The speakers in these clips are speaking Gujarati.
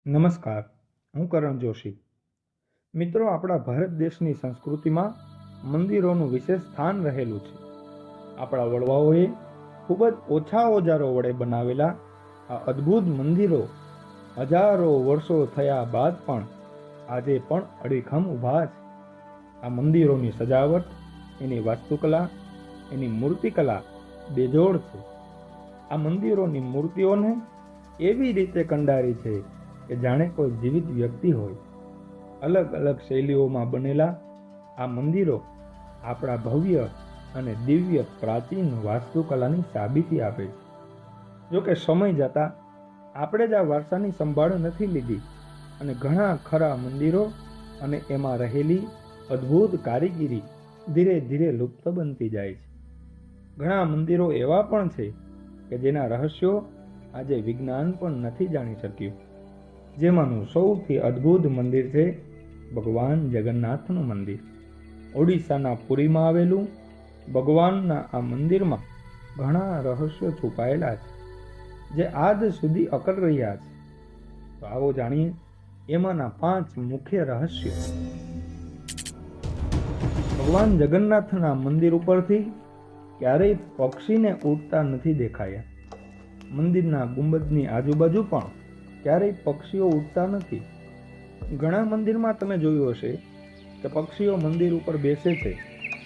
નમસ્કાર, હું કરણ જોશી। મિત્રો, આપણા ભારત દેશની સંસ્કૃતિમાં મંદિરોનું વિશેષ સ્થાન રહેલું છે। આપણા વડવાઓએ ખૂબ જ ઓછા ઓજારો વડે બનાવેલા આ અદ્ભુત મંદિરો હજારો વર્ષો થયા બાદ પણ આજે પણ અડીખમ ઊભા છે। આ મંદિરોની સજાવટ, એની વાસ્તુકલા, એની મૂર્તિકલા બેજોડ છે। આ મંદિરોની મૂર્તિઓને એવી રીતે કંડારી છે કે જાણે કોઈ જીવિત વ્યક્તિ હોય। અલગ અલગ શૈલીઓમાં બનેલા આ મંદિરો આપણા ભવ્ય અને દિવ્ય પ્રાચીન વાસ્તુકલાની સાબિતી આપે છે। જોકે સમય જતાં આપણે જ આ વારસાની સંભાળ નથી લીધી અને ઘણા ખરા મંદિરો અને એમાં રહેલી અદ્ભુત કારીગીરી ધીરે ધીરે લુપ્ત બનતી જાય છે। ઘણા મંદિરો એવા પણ છે કે જેના રહસ્યો આજે વિજ્ઞાન પણ નથી જાણી શક્યું। જેમાંનું સૌથી અદ્ભુત મંદિર છે ભગવાન જગન્નાથનું મંદિર। ઓડિશાના પુરીમાં આવેલું ભગવાનના આ મંદિરમાં ઘણા રહસ્યો છુપાયેલા છે જે આજ સુધી અકળ રહ્યા છે। તો આવો જાણીએ એમાંના 5 મુખ્ય રહસ્યો। ભગવાન જગન્નાથના મંદિર ઉપરથી ક્યારેય પક્ષીને ઉડતા નથી દેખાયા। મંદિરના ગુંબજની આજુબાજુ પણ ક્યારેય પક્ષીઓ ઉડતા નથી। ઘણા મંદિરમાં તમે જોયું હશે કે પક્ષીઓ મંદિર ઉપર બેસે છે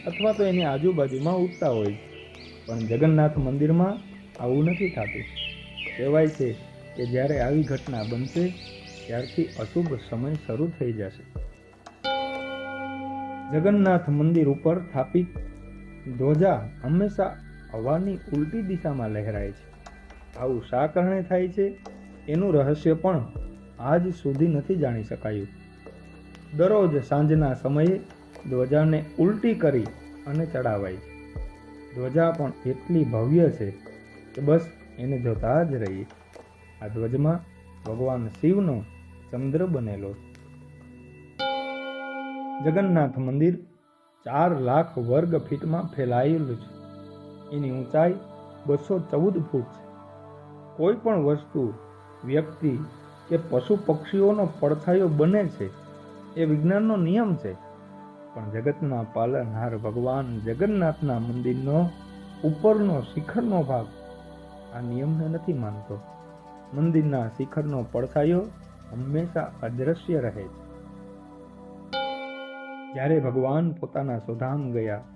અથવા તો એની આજુબાજુમાં ઉડતા હોય, પણ જગન્નાથ મંદિરમાં આવું નથી થતું। કહેવાય છે કે જ્યારે આવી ઘટના બનશે ત્યારથી અશુભ સમય શરૂ થઈ જશે। જગન્નાથ મંદિર ઉપર સ્થાપિત ધ્વજા હંમેશા હવાની ઉલટી દિશામાં લહેરાય છે। આવું શા કારણે થાય છે એનું રહસ્ય પણ આજ સુધી નથી જાણી શકાયું। દરરોજ સાંજના સમયે ધ્વજાને ઉલટી કરી અને ચડાવાય છે। ધ્વજા પણ એટલી ભવ્ય છે કે બસ એને જોતા જ રહીએ। આ ધ્વજમાં ભગવાન શિવનો ચંદ્ર બનેલો છે। જગન્નાથ મંદિર 4 લાખ વર્ગ ફીટમાં ફેલાયેલું છે। એની ઊંચાઈ 214 ફૂટ છે। કોઈ પણ વસ્તુ, વ્યક્તિ કે પશુ પક્ષીઓનો પડછાયો બને છે એ વિજ્ઞાનનો નિયમ છે, પણ જગતના પાલનહાર ભગવાન જગન્નાથના મંદિરનો ઉપરનો શિખરનો ભાગ આ નિયમને નથી માનતો। મંદિરના શિખરનો પડછાયો હંમેશા અદ્રશ્ય રહે છે। જ્યારે ભગવાન પોતાના સ્વધામ ગયા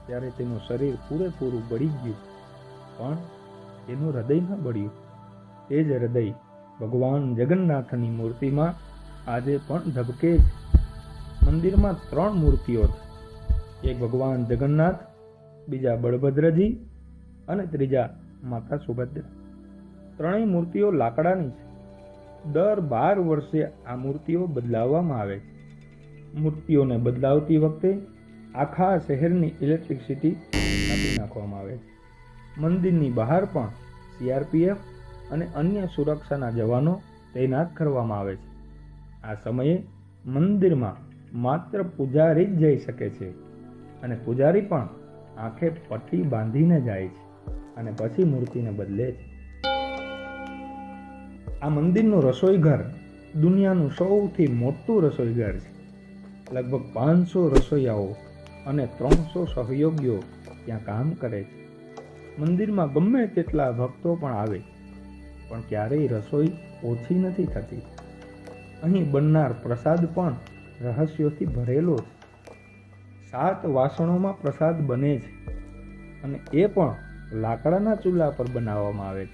ત્યારે તેનું શરીર પૂરેપૂરું બળી ગયું, પણ તેનું હૃદય ન બળ્યું। તે જ હૃદય ભગવાન જગન્નાથની મૂર્તિમાં આજે પણ ધબકે છે। મંદિરમાં 3 મૂર્તિઓ છે। એક ભગવાન જગન્નાથ, બીજા બળભદ્રજી અને ત્રીજા માતા સુભદ્રા। ત્રણેય મૂર્તિઓ લાકડાની છે। દર 12 વર્ષે આ મૂર્તિઓ બદલાવવામાં આવે છે। મૂર્તિઓને બદલાવતી વખતે આખા શહેરની ઇલેક્ટ્રિસિટી કાપી નાખવામાં આવે છે। મંદિરની બહાર પણ CRPF અને અન્ય સુરક્ષાના જવાનો તૈનાત કરવામાં આવે છે। આ સમયે મંદિરમાં માત્ર પૂજારી જ જઈ શકે છે અને પૂજારી પણ આંખે પટ્ટી બાંધીને જાય છે અને પછી મૂર્તિને બદલે છે। આ મંદિરનું રસોઈ ઘર દુનિયાનું સૌથી મોટું રસોઈ ઘર છે। લગભગ 500 રસોઈયાઓ અને 300 સહયોગીઓ ત્યાં કામ કરે છે। મંદિરમાં ગમે તેટલા ભક્તો પણ આવે પણ ક્યારેય રસોઈ ઓછી નથી થતી। અહીં બનનાર પ્રસાદ પણ રહસ્યોથી ભરેલો છે। 7 વાસણોમાં પ્રસાદ બને છે અને એ પણ લાકડાના ચૂલા પર બનાવવામાં આવે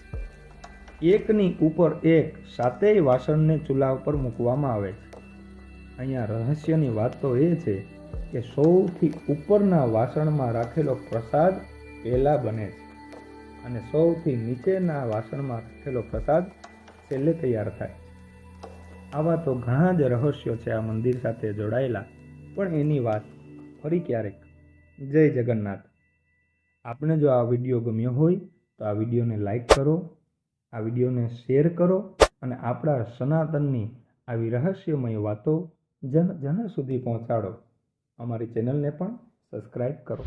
છે। એકની ઉપર એક 7 વાસણને ચૂલા ઉપર મૂકવામાં આવે છે। અહીંયા રહસ્યની વાત તો એ છે કે સૌથી ઉપરના વાસણમાં રાખેલો પ્રસાદ પહેલા બને છે અને સૌથી નીચેના વાસણમાં રાખેલો પ્રસાદ છેલ્લે તૈયાર થાય। આવા તો ઘણા જ રહસ્યો છે આ મંદિર સાથે જોડાયેલા, પણ એની વાત ફરી ક્યારેક। જય જગન્નાથ। આપને જો આ વિડીયો ગમ્યો હોય તો આ વિડીયોને લાઈક કરો, આ વિડીયોને શેર કરો અને આપણા સનાતનની આવી રહસ્યમય વાતો જન સુધી પહોંચાડો। અમારી ચેનલને પણ સબસ્ક્રાઈબ કરો।